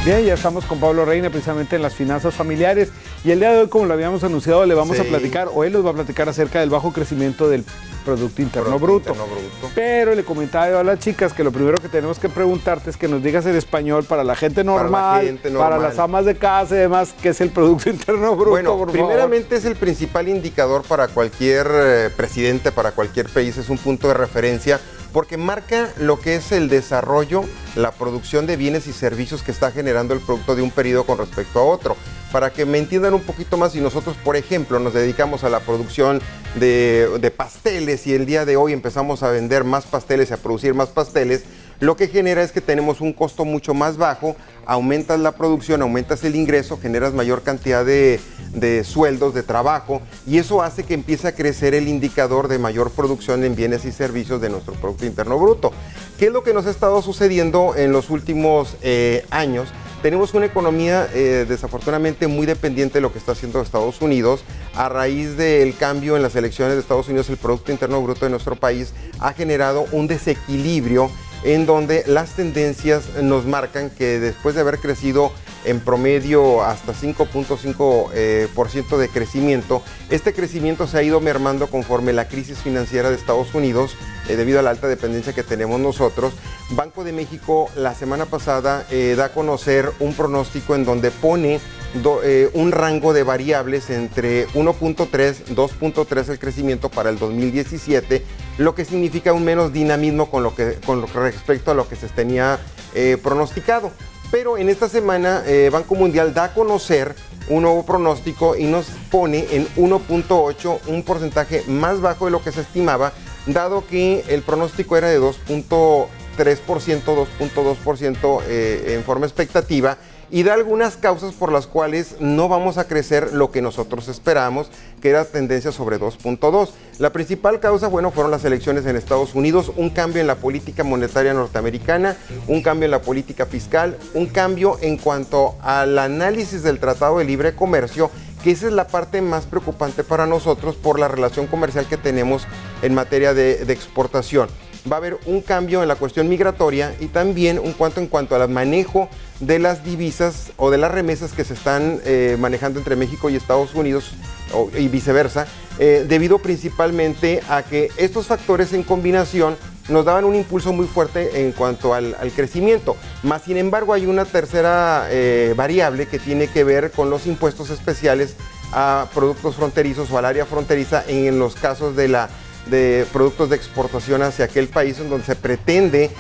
Bien, ya estamos con Pablo Reina precisamente en las finanzas familiares y el día de hoy, como lo habíamos anunciado, le vamos a platicar, o él nos va a platicar acerca del bajo crecimiento del Producto Interno Bruto. Pero le comentaba yo a las chicas que lo primero que tenemos que preguntarte es que nos digas en español para la gente normal, para las amas de casa y demás, ¿qué es el Producto Interno Bruto? Bueno, primeramente es el principal indicador para cualquier presidente, para cualquier país, es un punto de referencia porque marca lo que es el desarrollo, la producción de bienes y servicios que está generando el producto de un periodo con respecto a otro. Para que me entiendan un poquito más, si nosotros, por ejemplo, nos dedicamos a la producción de pasteles y el día de hoy empezamos a vender más pasteles y a producir más pasteles, lo que genera es que tenemos un costo mucho más bajo, aumentas la producción, aumentas el ingreso, generas mayor cantidad de sueldos, de trabajo, y eso hace que empiece a crecer el indicador de mayor producción en bienes y servicios de nuestro Producto Interno Bruto. ¿Qué es lo que nos ha estado sucediendo en los últimos años? Tenemos una economía desafortunadamente muy dependiente de lo que está haciendo Estados Unidos. A raíz del cambio en las elecciones de Estados Unidos, el Producto Interno Bruto de nuestro país ha generado un desequilibrio en donde las tendencias nos marcan que después de haber crecido en promedio hasta 5.5% de crecimiento, este crecimiento se ha ido mermando conforme la crisis financiera de Estados Unidos, debido a la alta dependencia que tenemos nosotros. Banco de México la semana pasada da a conocer un pronóstico en donde pone un rango de variables entre 1.3, 2.3 el crecimiento para el 2017, lo que significa un menos dinamismo con lo que respecto a lo que se tenía pronosticado. Pero en esta semana Banco Mundial da a conocer un nuevo pronóstico y nos pone en 1.8, un porcentaje más bajo de lo que se estimaba, dado que el pronóstico era de 2.3%, 2.2% en forma expectativa, y da algunas causas por las cuales no vamos a crecer lo que nosotros esperamos, que era tendencia sobre 2.2. La principal causa, bueno, fueron las elecciones en Estados Unidos, un cambio en la política monetaria norteamericana, un cambio en la política fiscal, un cambio en cuanto al análisis del Tratado de Libre Comercio, que esa es la parte más preocupante para nosotros por la relación comercial que tenemos en materia de exportación. Va a haber un cambio en la cuestión migratoria y también en cuanto al manejo de las divisas o de las remesas que se están manejando entre México y Estados Unidos y viceversa, debido principalmente a que estos factores en combinación nos daban un impulso muy fuerte en cuanto al crecimiento. Más sin embargo, hay una tercera variable que tiene que ver con los impuestos especiales a productos fronterizos o al área fronteriza en los casos de productos de exportación hacia aquel país en donde se pretende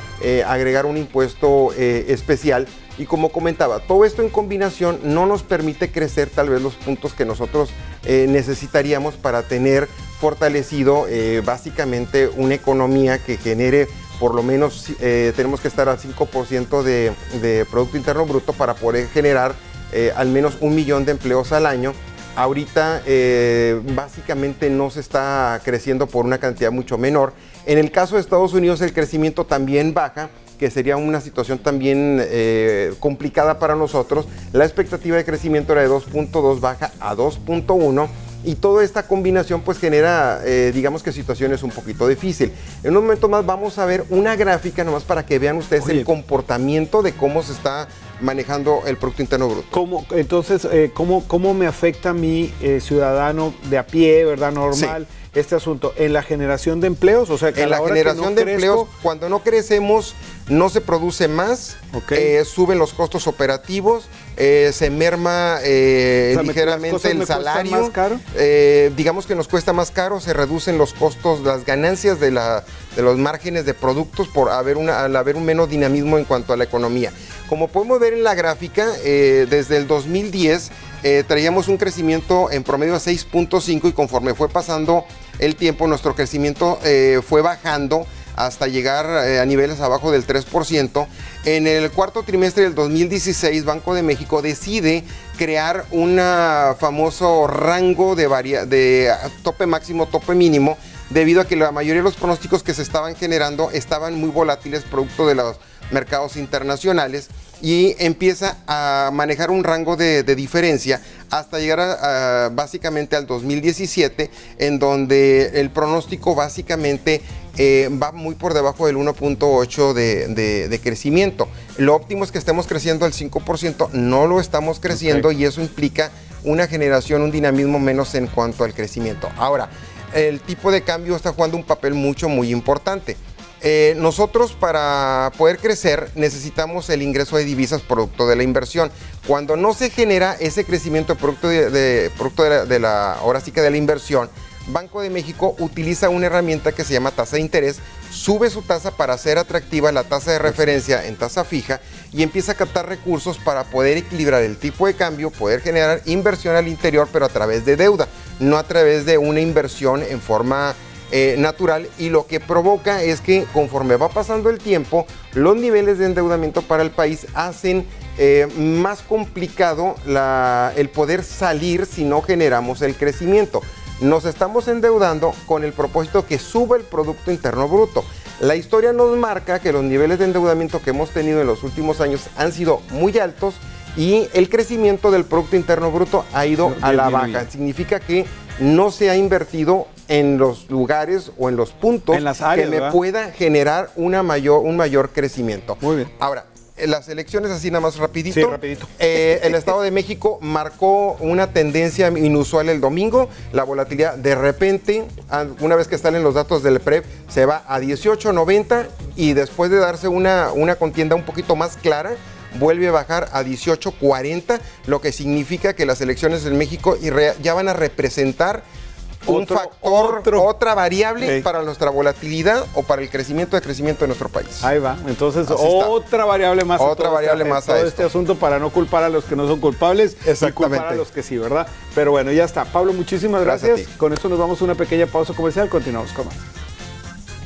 agregar un impuesto especial. Y como comentaba, todo esto en combinación no nos permite crecer tal vez los puntos que nosotros necesitaríamos para tener fortalecido básicamente una economía que genere por lo menos, tenemos que estar al 5% de Producto Interno Bruto para poder generar al menos 1 millón de empleos al año. Ahorita básicamente no se está creciendo por una cantidad mucho menor. En el caso de Estados Unidos el crecimiento también baja, que sería una situación también complicada para nosotros. La expectativa de crecimiento era de 2.2, baja a 2.1. Y toda esta combinación pues genera, digamos que situaciones un poquito difíciles. En un momento más vamos a ver una gráfica nomás para que vean ustedes el comportamiento de cómo se está manejando el Producto Interno Bruto. Entonces, ¿cómo me afecta a mi ciudadano de a pie, verdad, normal, este asunto? ¿En la generación de empleos? O sea, que en la generación de empleos, cuando no crecemos, no se produce más, suben los costos operativos, se merma ligeramente el salario, más caro. Digamos que nos cuesta más caro, se reducen los costos, las ganancias de los márgenes de productos al haber un menos dinamismo en cuanto a la economía. Como podemos ver en la gráfica, desde el 2010 traíamos un crecimiento en promedio a 6.5 y conforme fue pasando el tiempo, nuestro crecimiento fue bajando hasta llegar a niveles abajo del 3%. En el cuarto trimestre del 2016, Banco de México decide crear un famoso rango de tope máximo, tope mínimo, debido a que la mayoría de los pronósticos que se estaban generando estaban muy volátiles producto de los mercados internacionales, y empieza a manejar un rango de diferencia hasta llegar básicamente al 2017, en donde el pronóstico básicamente va muy por debajo del 1.8 de crecimiento. Lo óptimo es que estemos creciendo al 5%, no lo estamos creciendo y eso implica una generación, un dinamismo menos en cuanto al crecimiento. Ahora, el tipo de cambio está jugando un papel muy importante. Nosotros para poder crecer necesitamos el ingreso de divisas producto de la inversión. Cuando no se genera ese crecimiento producto de la ahora sí que de la inversión, Banco de México utiliza una herramienta que se llama tasa de interés, sube su tasa para hacer atractiva la tasa de referencia en tasa fija y empieza a captar recursos para poder equilibrar el tipo de cambio, poder generar inversión al interior, pero a través de deuda, no a través de una inversión en forma natural, y lo que provoca es que conforme va pasando el tiempo, los niveles de endeudamiento para el país hacen más complicado el poder salir si no generamos el crecimiento. Nos estamos endeudando con el propósito que suba el Producto Interno Bruto. La historia nos marca que los niveles de endeudamiento que hemos tenido en los últimos años han sido muy altos y el crecimiento del Producto Interno Bruto ha ido a la baja. Significa que no se ha invertido en los lugares o en los puntos en las áreas, que me pueda generar un mayor crecimiento. Muy bien. Ahora, las elecciones, así nada más rapidito. Sí, rapidito. El Estado de México marcó una tendencia inusual el domingo. La volatilidad de repente, una vez que salen los datos del PREP, se va a 18.90 y después de darse una contienda un poquito más clara, vuelve a bajar a 18.40, lo que significa que las elecciones en México ya van a representar otra variable para nuestra volatilidad o para el crecimiento de nuestro país. Ahí va. Entonces, otra variable más. Otra variable más a todo este asunto para no culpar a los que no son culpables y culpar a los que sí, ¿verdad? Pero bueno, ya está. Pablo, muchísimas gracias. Con esto nos vamos a una pequeña pausa comercial. Continuamos con más.